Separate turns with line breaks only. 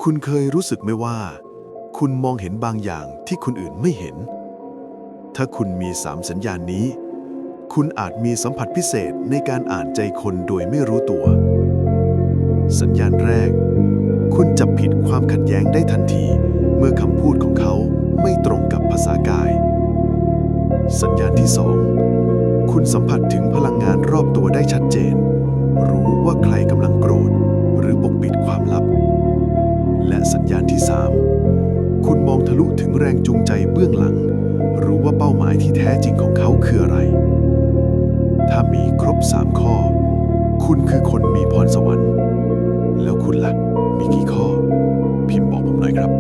คุณเคยรู้สึกไหมว่าคุณมองเห็นบางอย่างที่คนอื่นไม่เห็น ถ้าคุณมี3สัญญาณนี้ คุณอาจมีสัมผัสพิเศษในการอ่านใจคนโดยไม่รู้ตัว สัญญาณแรก คุณจับผิดความขัดแย้งได้ทันทีเมื่อคำพูดของเขาไม่ตรงกับภาษากาย สัญญาณที่ 2 คุณสัมผัสถึงพลังงานรอบตัวได้ชัดเจน รู้ว่าใครกำลังโกรธหรือปกปิดความลับ และสัญญาณที่ 3 คุณมองทะลุถึงแรงจูงใจเบื้องหลัง รู้ว่าเป้าหมายที่แท้จริงของเขาคืออะไร ถ้ามีครบ3ข้อ คุณคือคนมีพรสวรรค์ แล้วคุณล่ะ มีกี่ข้อ พิมพ์บอกผมหน่อยครับ